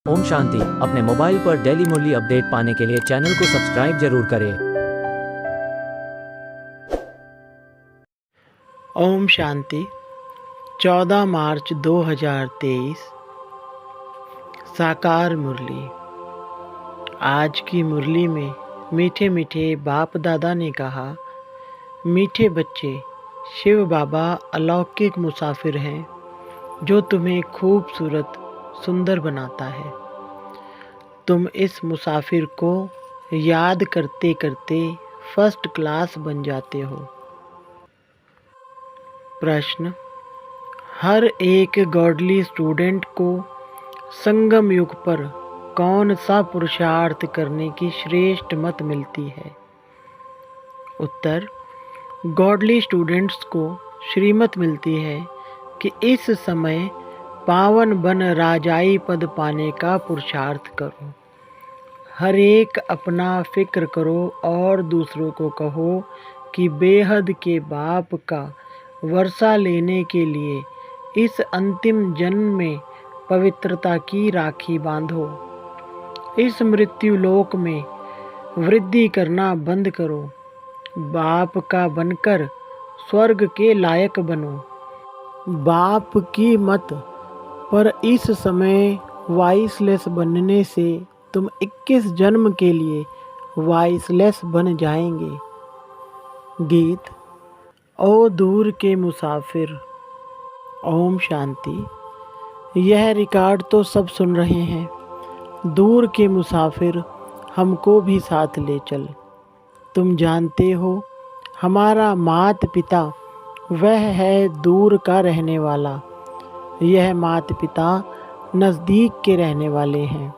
ओम शांति। अपने मोबाइल पर डेली मुरली अपडेट पाने के लिए चैनल को सब्सक्राइब जरूर करें। ओम शांति। 14 मार्च 2023 साकार मुरली। आज की मुरली में मीठे मीठे बाप दादा ने कहा, मीठे बच्चे, शिव बाबा अलौकिक मुसाफिर हैं जो तुम्हें खूबसूरत सुंदर बनाता है। तुम इस मुसाफिर को याद करते करते फर्स्ट क्लास बन जाते हो। प्रश्न, हर एक गॉडली स्टूडेंट को संगम युग पर कौन सा पुरुषार्थ करने की श्रेष्ठ मत मिलती है? उत्तर, गॉडली स्टूडेंट्स को श्रीमत मिलती है कि इस समय पावन बन राजाई पद पाने का पुरुषार्थ करो। हर एक अपना फिक्र करो और दूसरों को कहो कि बेहद के बाप का वर्षा लेने के लिए इस अंतिम जन्म में पवित्रता की राखी बांधो। इस मृत्यु लोक में वृद्धि करना बंद करो। बाप का बनकर स्वर्ग के लायक बनो। बाप की मत पर इस समय वाइसलेस बनने से तुम 21 जन्म के लिए वाइसलेस बन जाएंगे। गीत। ओ दूर के मुसाफिर। ओम शांति। यह रिकॉर्ड तो सब सुन रहे हैं। दूर के मुसाफिर, हमको भी साथ ले चल। तुम जानते हो, हमारा माता पिता वह है दूर का रहने वाला। यह माता पिता नज़दीक के रहने वाले हैं।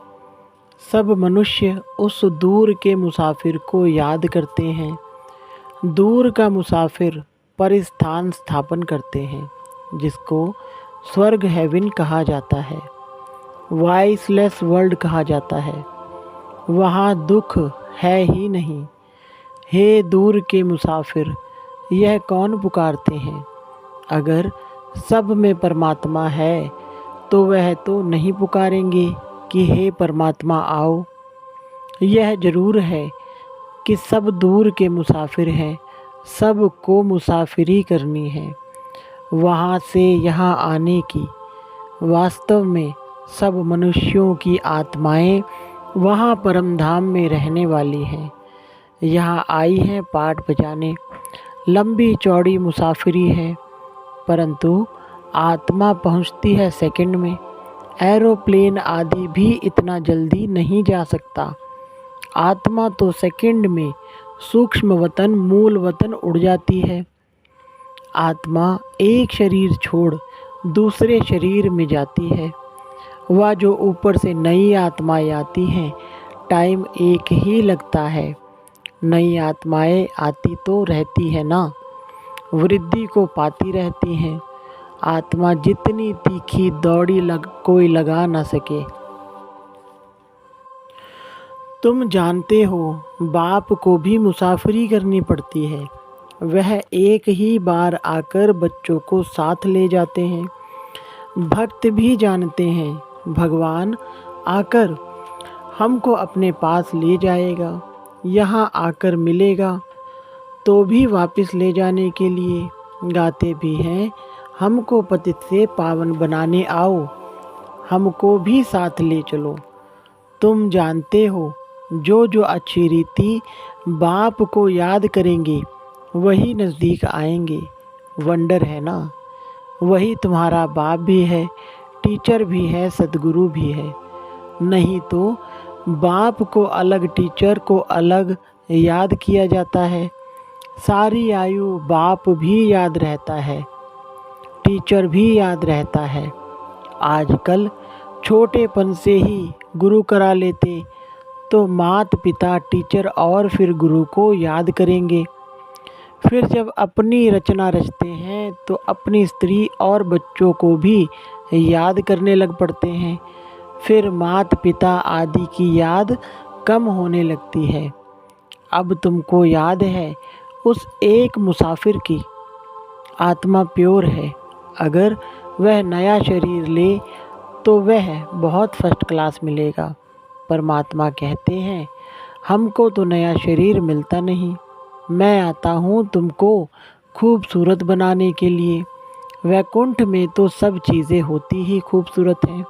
सब मनुष्य उस दूर के मुसाफिर को याद करते हैं। दूर का मुसाफिर परिस्थान स्थापन करते हैं, जिसको स्वर्ग हेवन कहा जाता है, वाइसलेस वर्ल्ड कहा जाता है। वहाँ दुख है ही नहीं। हे दूर के मुसाफिर, यह कौन पुकारते हैं? अगर सब में परमात्मा है तो वह तो नहीं पुकारेंगे कि हे परमात्मा आओ। यह जरूर है कि सब दूर के मुसाफिर हैं, सब को मुसाफिरी करनी है। वहाँ से यहाँ आने की वास्तव में सब मनुष्यों की आत्माएं वहाँ परम धाम में रहने वाली हैं। यहाँ आई हैं पाठ बजाने। लंबी चौड़ी मुसाफिरी है, परंतु आत्मा पहुँचती है सेकंड में। एरोप्लेन आदि भी इतना जल्दी नहीं जा सकता। आत्मा तो सेकंड में सूक्ष्म वतन मूल वतन उड़ जाती है। आत्मा एक शरीर छोड़ दूसरे शरीर में जाती है। वह जो ऊपर से नई आत्माएं आती हैं, टाइम एक ही लगता है। नई आत्माएं आती तो रहती है ना, वृद्धि को पाती रहती हैं। आत्मा जितनी तीखी दौड़ी कोई लगा ना सके। तुम जानते हो, बाप को भी मुसाफिरी करनी पड़ती है। वह एक ही बार आकर बच्चों को साथ ले जाते हैं। भक्त भी जानते हैं, भगवान आकर हमको अपने पास ले जाएगा, यहाँ आकर मिलेगा तो भी वापस ले जाने के लिए। गाते भी हैं, हमको पतित से पावन बनाने आओ, हमको भी साथ ले चलो। तुम जानते हो, जो जो अच्छी रीति बाप को याद करेंगे वही नज़दीक आएंगे। वंडर है ना, वही तुम्हारा बाप भी है, टीचर भी है, सदगुरु भी है। नहीं तो बाप को अलग, टीचर को अलग याद किया जाता है। सारी आयु बाप भी याद रहता है, टीचर भी याद रहता है। आजकल छोटेपन से ही गुरु करा लेते तो माता पिता, टीचर और फिर गुरु को याद करेंगे। फिर जब अपनी रचना रचते हैं तो अपनी स्त्री और बच्चों को भी याद करने लग पड़ते हैं। फिर माता पिता आदि की याद कम होने लगती है। अब तुमको याद है उस एक मुसाफिर की। आत्मा प्योर है। अगर वह नया शरीर ले तो वह बहुत फर्स्ट क्लास मिलेगा। परमात्मा कहते हैं, हमको तो नया शरीर मिलता नहीं, मैं आता हूँ तुमको खूबसूरत बनाने के लिए। वैकुंठ में तो सब चीज़ें होती ही खूबसूरत हैं,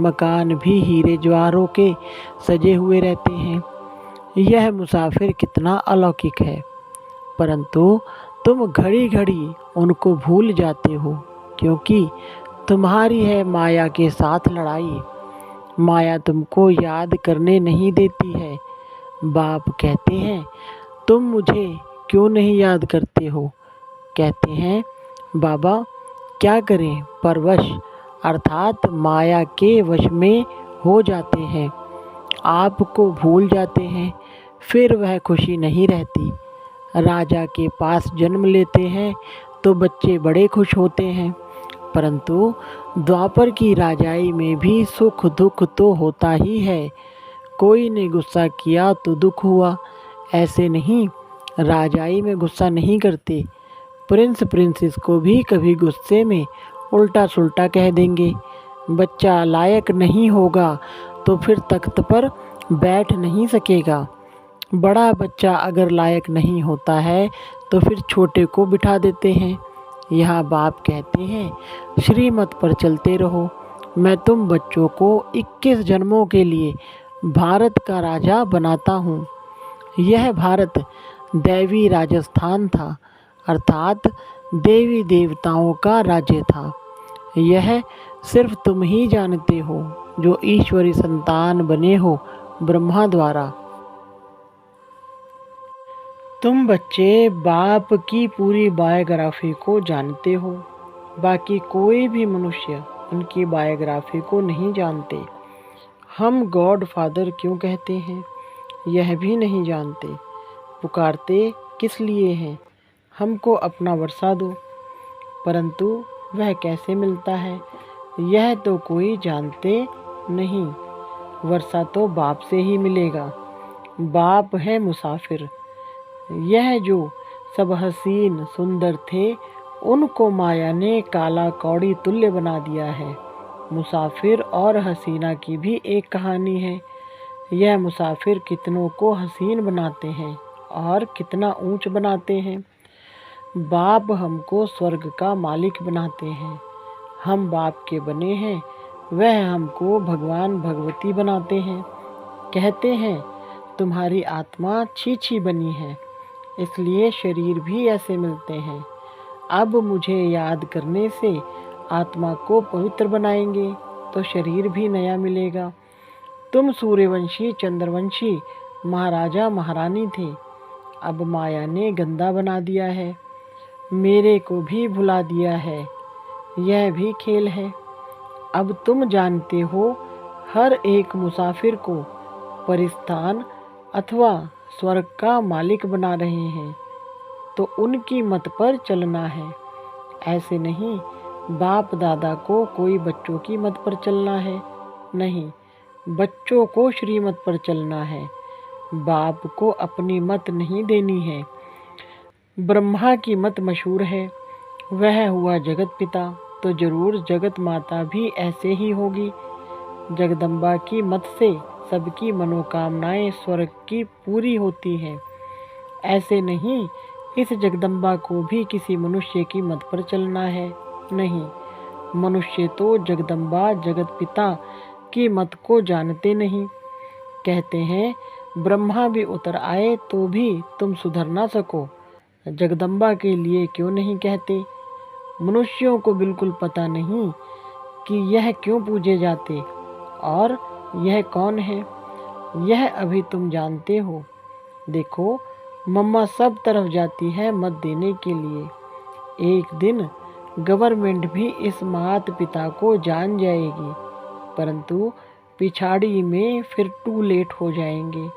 मकान भी हीरे जवाहरों के सजे हुए रहते हैं। यह मुसाफिर कितना अलौकिक है, परंतु तुम घड़ी घड़ी उनको भूल जाते हो, क्योंकि तुम्हारी है माया के साथ लड़ाई। माया तुमको याद करने नहीं देती है। बाप कहते हैं, तुम मुझे क्यों नहीं याद करते हो? कहते हैं, बाबा क्या करें, परवश अर्थात माया के वश में हो जाते हैं, आपको भूल जाते हैं, फिर वह खुशी नहीं रहती। राजा के पास जन्म लेते हैं तो बच्चे बड़े खुश होते हैं, परंतु द्वापर की राजाई में भी सुख दुख तो होता ही है। कोई ने गुस्सा किया तो दुख हुआ, ऐसे नहीं, राजाई में गुस्सा नहीं करते। प्रिंस प्रिंसेस को भी कभी गुस्से में उल्टा सुल्टा कह देंगे। बच्चा लायक नहीं होगा तो फिर तख्त पर बैठ नहीं सकेगा। बड़ा बच्चा अगर लायक नहीं होता है तो फिर छोटे को बिठा देते हैं। यहाँ बाप कहते हैं, श्रीमत पर चलते रहो। मैं तुम बच्चों को 21 जन्मों के लिए भारत का राजा बनाता हूँ। यह भारत दैवी राजस्थान था, अर्थात देवी देवताओं का राज्य था। यह सिर्फ तुम ही जानते हो जो ईश्वरी संतान बने हो ब्रह्मा द्वारा। तुम बच्चे बाप की पूरी बायोग्राफी को जानते हो, बाकी कोई भी मनुष्य उनकी बायोग्राफी को नहीं जानते। हम गॉड फादर क्यों कहते हैं, यह भी नहीं जानते। पुकारते किस लिए हैं, हमको अपना वर्षा दो, परंतु वह कैसे मिलता है यह तो कोई जानते नहीं। वर्षा तो बाप से ही मिलेगा। बाप है मुसाफिर। यह जो सब हसीन सुंदर थे, उनको माया ने काला कौड़ी तुल्य बना दिया है। मुसाफिर और हसीना की भी एक कहानी है। यह मुसाफिर कितनों को हसीन बनाते हैं और कितना ऊंच बनाते हैं। बाप हमको स्वर्ग का मालिक बनाते हैं। हम बाप के बने हैं, वह हमको भगवान भगवती बनाते हैं। कहते हैं, तुम्हारी आत्मा छी बनी है, इसलिए शरीर भी ऐसे मिलते हैं। अब मुझे याद करने से आत्मा को पवित्र बनाएंगे तो शरीर भी नया मिलेगा। तुम सूर्यवंशी चंद्रवंशी महाराजा महारानी थे, अब माया ने गंदा बना दिया है, मेरे को भी भुला दिया है। यह भी खेल है। अब तुम जानते हो, हर एक मुसाफिर को परिस्थान अथवा स्वर्ग का मालिक बना रहे हैं, तो उनकी मत पर चलना है। ऐसे नहीं बाप दादा को कोई बच्चों की मत पर चलना है, नहीं, बच्चों को श्रीमत पर चलना है। बाप को अपनी मत नहीं देनी है। ब्रह्मा की मत मशहूर है, वह हुआ जगत पिता, तो जरूर जगत माता भी ऐसे ही होगी। जगदम्बा की मत से सबकी मनोकामनाएं स्वर्ग की पूरी होती हैं। ऐसे नहीं इस जगदम्बा को भी किसी मनुष्य की मत पर चलना है, नहीं, मनुष्य तो जगदम्बा जगत पिता की मत को जानते नहीं। कहते हैं, ब्रह्मा भी उतर आए तो भी तुम सुधर ना सको, जगदम्बा के लिए क्यों नहीं कहते। मनुष्यों को बिल्कुल पता नहीं कि यह क्यों पूजे जाते और यह कौन है, यह अभी तुम जानते हो। देखो, मम्मा सब तरफ जाती है मत देने के लिए। एक दिन गवर्नमेंट भी इस मात पिता को जान जाएगी, परंतु पिछाड़ी में फिर टू लेट हो जाएंगे।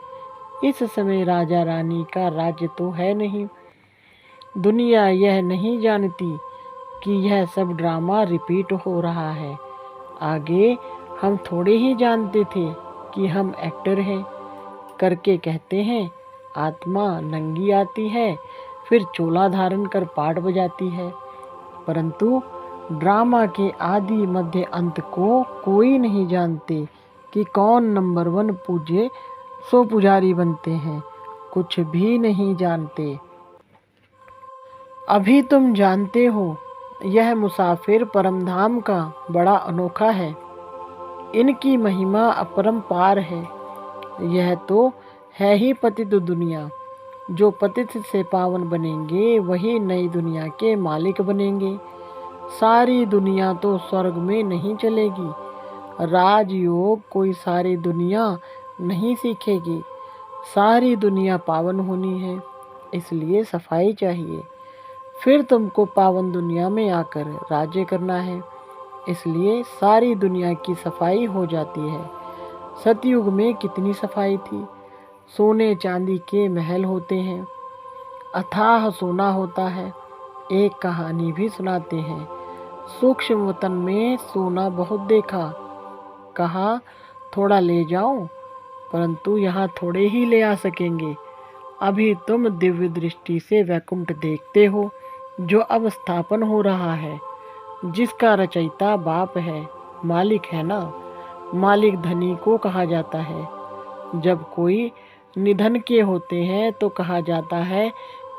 इस समय राजा रानी का राज्य तो है नहीं। दुनिया यह नहीं जानती कि यह सब ड्रामा रिपीट हो रहा है। आगे हम थोड़े ही जानते थे कि हम एक्टर हैं। करके कहते हैं, आत्मा नंगी आती है, फिर चोला धारण कर पाट बजाती है, परंतु ड्रामा के आदि मध्य अंत को कोई नहीं जानते कि कौन नंबर 1 पूजे सो पुजारी बनते हैं, कुछ भी नहीं जानते। अभी तुम जानते हो यह मुसाफिर परमधाम का बड़ा अनोखा है, इनकी महिमा अपरंपार है। यह तो है ही पतित दुनिया, जो पतित से पावन बनेंगे वही नई दुनिया के मालिक बनेंगे। सारी दुनिया तो स्वर्ग में नहीं चलेगी, राजयोग कोई सारी दुनिया नहीं सीखेगी। सारी दुनिया पावन होनी है, इसलिए सफाई चाहिए। फिर तुमको पावन दुनिया में आकर राज्य करना है, इसलिए सारी दुनिया की सफाई हो जाती है। सतयुग में कितनी सफाई थी। सोने चांदी के महल होते हैं, अथाह सोना होता है। एक कहानी भी सुनाते हैं, सूक्ष्म वतन में सोना बहुत देखा, कहा थोड़ा ले जाऊं, परंतु यहाँ थोड़े ही ले आ सकेंगे। अभी तुम दिव्य दृष्टि से वैकुंठ देखते हो, जो अब स्थापन हो रहा है, जिसका रचयिता बाप है, मालिक है ना। मालिक धनी को कहा जाता है। जब कोई निधन के होते हैं तो कहा जाता है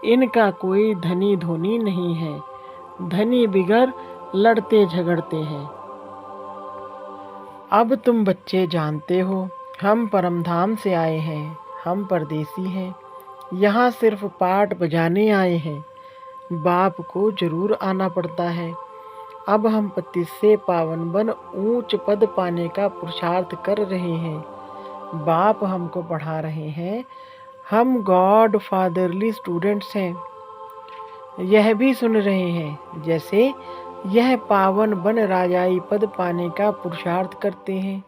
इनका कोई धनी धोनी नहीं है, धनी बिगर लड़ते झगड़ते हैं। अब तुम बच्चे जानते हो हम परमधाम से आए हैं, हम परदेसी हैं, यहाँ सिर्फ पाठ बजाने आए हैं। बाप को जरूर आना पड़ता है। अब हम पति से पावन बन ऊंच पद पाने का पुरुषार्थ कर रहे हैं। बाप हमको पढ़ा रहे हैं, हम गॉड फादरली स्टूडेंट्स हैं। यह भी सुन रहे हैं जैसे यह पावन बन राजाई पद पाने का पुरुषार्थ करते हैं,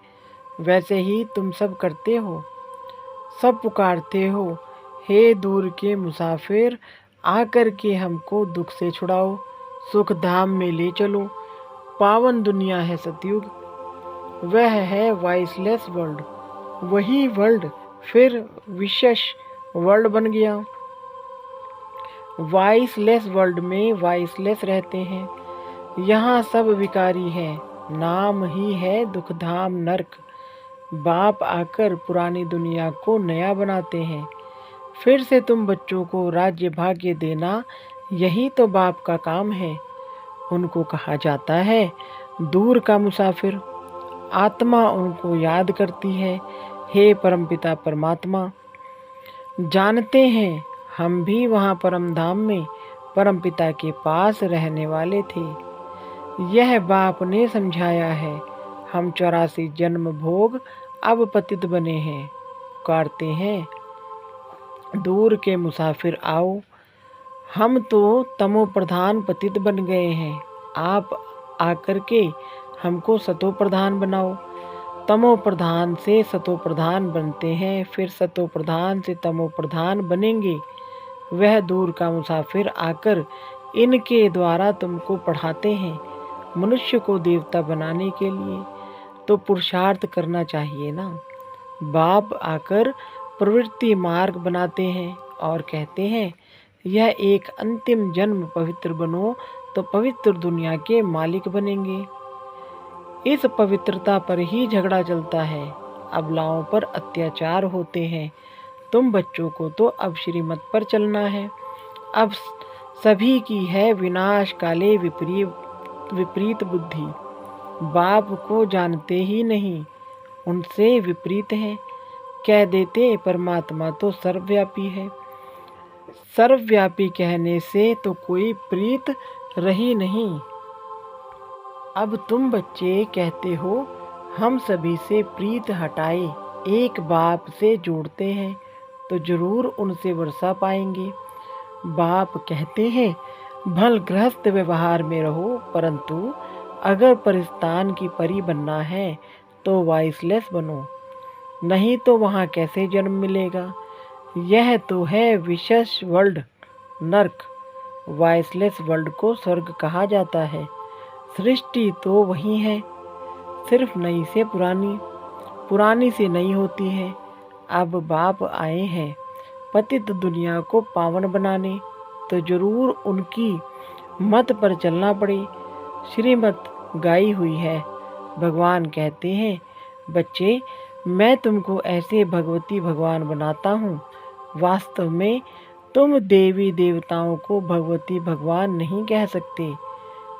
वैसे ही तुम सब करते हो। सब पुकारते हो, हे दूर के मुसाफिर, आकर के हमको दुख से छुड़ाओ, सुख धाम में ले चलो। पावन दुनिया है सतयुग, वह है वॉइसलेस वर्ल्ड। वही वर्ल्ड फिर विशेष वर्ल्ड बन गया। वॉइसलेस वर्ल्ड में वॉइसलेस रहते हैं। यहाँ सब विकारी हैं, नाम ही है दुखधाम नरक। बाप आकर पुरानी दुनिया को नया बनाते हैं। फिर से तुम बच्चों को राज्य भाग्य देना, यही तो बाप का काम है। उनको कहा जाता है दूर का मुसाफिर। आत्मा उनको याद करती है, हे परमपिता परमात्मा। जानते हैं हम भी वहाँ परमधाम में परमपिता के पास रहने वाले थे। यह बाप ने समझाया है। हम 84 जन्म भोग अब पतित बने हैं। पुकारते हैं दूर के मुसाफिर आओ, हम तो तमो प्रधान पतित बन गए हैं। आप आकर के हमको सतो प्रधान बनाओ। तमो प्रधान से सतो प्रधान बनते हैं, फिर सतो प्रधान से तमो प्रधान बनेंगे। वह दूर का मुसाफिर आकर इनके द्वारा तुमको पढ़ाते हैं। मनुष्य को देवता बनाने के लिए तो पुरुषार्थ करना चाहिए ना। बाप आकर प्रवृत्ति मार्ग बनाते हैं और कहते हैं यह एक अंतिम जन्म पवित्र बनो तो पवित्र दुनिया के मालिक बनेंगे। इस पवित्रता पर ही झगड़ा चलता है, अबलाओं पर अत्याचार होते हैं। तुम बच्चों को तो अब श्रीमत पर चलना है। अब सभी की है विनाश काले विपरीत बुद्धि। बाप को जानते ही नहीं, उनसे विपरीत है। कह देते परमात्मा तो सर्वव्यापी है। सर्वव्यापी कहने से तो कोई प्रीत रही नहीं। अब तुम बच्चे कहते हो हम सभी से प्रीत हटाए, एक बाप से जोड़ते हैं तो जरूर उनसे वर्षा पाएंगे। बाप कहते हैं भल गृहस्थ व्यवहार में रहो, परंतु अगर परिस्तान की परी बनना है तो वॉइसलेस बनो, नहीं तो वहाँ कैसे जन्म मिलेगा। यह तो है विशेष वर्ल्ड नरक। वॉइसलेस वर्ल्ड को स्वर्ग कहा जाता है। सृष्टि तो वही है, सिर्फ नई से पुरानी, पुरानी से नई होती है। अब बाप आए हैं पतित दुनिया को पावन बनाने, तो जरूर उनकी मत पर चलना पड़े। श्रीमद् गाई हुई है। भगवान कहते हैं, बच्चे, मैं तुमको ऐसे भगवती भगवान बनाता हूँ। वास्तव में तुम देवी देवताओं को भगवती भगवान नहीं कह सकते।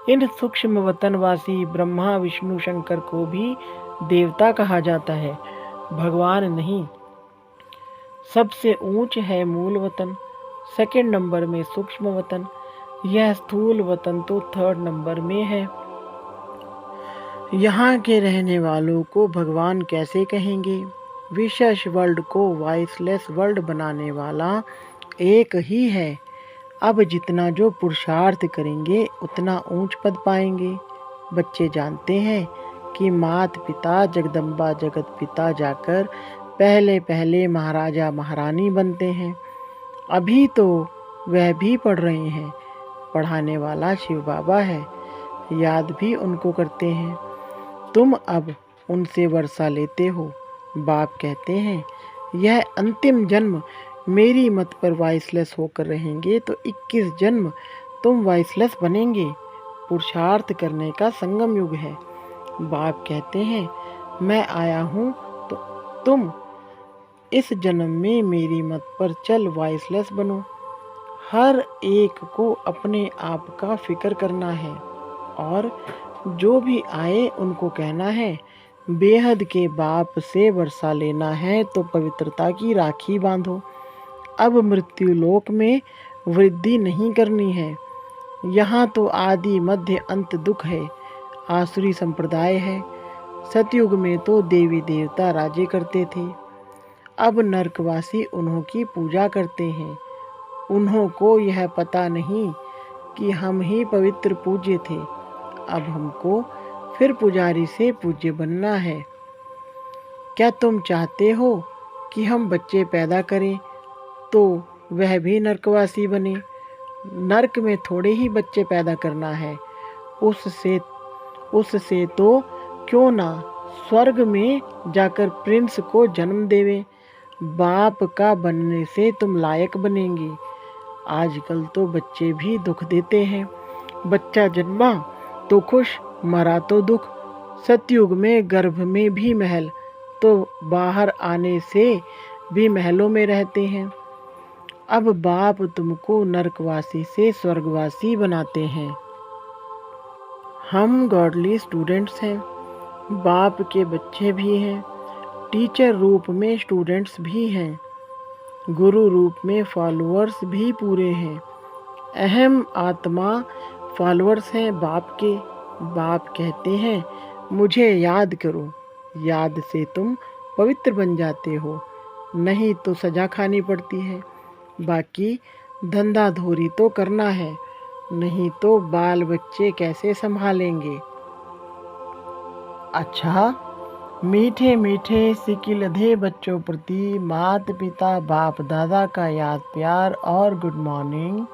इन सूक्ष्म वतनवासी ब्रह्मा विष्णु शंकर को भी देवता कहा जाता है, भगवान नहीं। सबसे ऊंच है मूल वतन, सेकंड नंबर में सूक्ष्म वतन, यह स्थूल वतन तो थर्ड नंबर में है। यहाँ के रहने वालों को भगवान कैसे कहेंगे? विशेष वर्ल्ड को वॉइसलेस वर्ल्ड बनाने वाला एक ही है। अब जितना जो पुरुषार्थ करेंगे उतना ऊंच पद पाएंगे। बच्चे जानते हैं कि मात पिता जगदम्बा जगत पिता जाकर पहले पहले महाराजा महारानी बनते हैं। अभी तो वह भी पढ़ रहे हैं। पढ़ाने वाला शिव बाबा है, याद भी उनको करते हैं। तुम अब उनसे वर्षा लेते हो। बाप कहते हैं, यह अंतिम जन्म मेरी मत पर वॉइसलेस होकर रहेंगे तो 21 जन्म तुम वॉइसलेस बनेंगे। पुरुषार्थ करने का संगम युग है। बाप कहते हैं, मैं आया हूँ तो तुम इस जन्म में मेरी मत पर चल वॉइसलेस बनो। हर एक को अपने आप का फिक्र करना है और जो भी आए उनको कहना है, बेहद के बाप से वर्षा लेना है तो पवित्रता की राखी बांधो। अब मृत्यु लोक में वृद्धि नहीं करनी है। यहाँ तो आदि मध्य अंत दुख है। आसुरी संप्रदाय है। सतयुग में तो देवी देवता राजे करते थे। अब नरकवासी उन्हों की पूजा करते हैं। उन्हों को यह पता नहीं कि हम ही पवित्र पूज्य थे। अब हमको फिर पुजारी से पूज्य बनना है। क्या तुम चाहते हो कि हम बच्चे पैदा करें तो वह भी नरकवासी बने? नरक में थोड़े ही बच्चे पैदा करना है। उससे तो क्यों ना स्वर्ग में जाकर प्रिंस को जन्म देवे। बाप का बनने से तुम लायक बनेंगे। आजकल तो बच्चे भी दुख देते हैं। बच्चा जन्मा तो खुश, मरा तो दुख। सतयुग में गर्भ में भी महल, तो बाहर आने से भी महलों में रहते हैं। अब बाप तुमको नरकवासी से स्वर्गवासी बनाते हैं। हम गॉडली स्टूडेंट्स हैं। बाप के बच्चे भी हैं। टीचर रूप में स्टूडेंट्स भी हैं। गुरु रूप में फॉलोअर्स भी पूरे हैं। अहम आत्मा फॉलोअर्स हैं बाप के। बाप कहते हैं, मुझे याद करो। याद से तुम पवित्र बन जाते हो, नहीं तो सजा खानी पड़ती है। बाकी धंधा धोरी तो करना है, नहीं तो बाल बच्चे कैसे संभालेंगे। अच्छा, मीठे मीठे सिकिलधे बच्चों प्रति माता पिता बाप दादा का याद प्यार और गुड मॉर्निंग।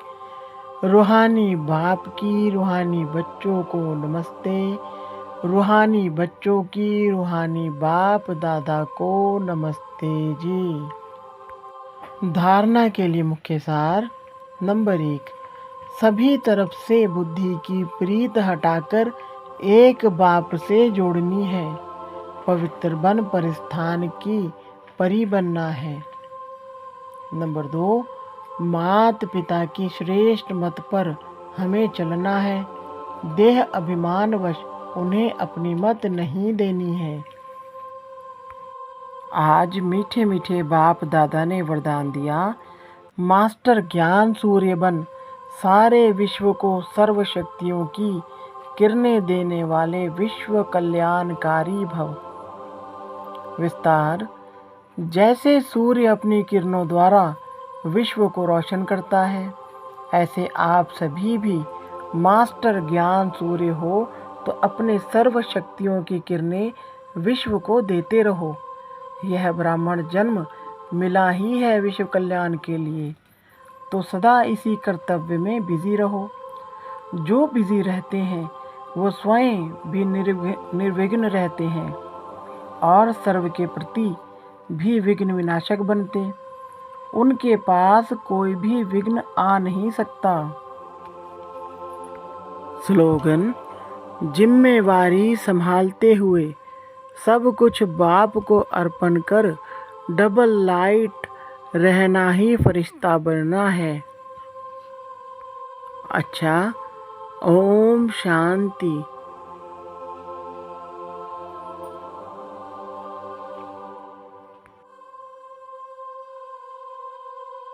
रूहानी बाप की रूहानी बच्चों को नमस्ते। रूहानी बच्चों की रूहानी बाप दादा को नमस्ते जी। धारणा के लिए मुख्य सार। नंबर 1, सभी तरफ से बुद्धि की प्रीत हटाकर एक बाप से जोड़नी है। पवित्र बन परिस्थान की परी बनना है। नंबर 2, मात पिता की श्रेष्ठ मत पर हमें चलना है। देह अभिमानवश उन्हें अपनी मत नहीं देनी है। आज मीठे मीठे बाप दादा ने वरदान दिया, मास्टर ज्ञान सूर्य बन सारे विश्व को सर्व शक्तियों की किरणें देने वाले विश्व कल्याणकारी भव। विस्तार। जैसे सूर्य अपनी किरणों द्वारा विश्व को रोशन करता है, ऐसे आप सभी भी मास्टर ज्ञान सूर्य हो तो अपने सर्व शक्तियों की किरणें विश्व को देते रहो। यह ब्राह्मण जन्म मिला ही है विश्व कल्याण के लिए, तो सदा इसी कर्तव्य में बिजी रहो। जो बिजी रहते हैं वो स्वयं भी निर्विघ्न रहते हैं और सर्व के प्रति भी विघ्न विनाशक बनते। उनके पास कोई भी विघ्न आ नहीं सकता। स्लोगन। जिम्मेवारी संभालते हुए सब कुछ बाप को अर्पण कर डबल लाइट रहना ही फरिश्ता बनना है। अच्छा, ओम शांति।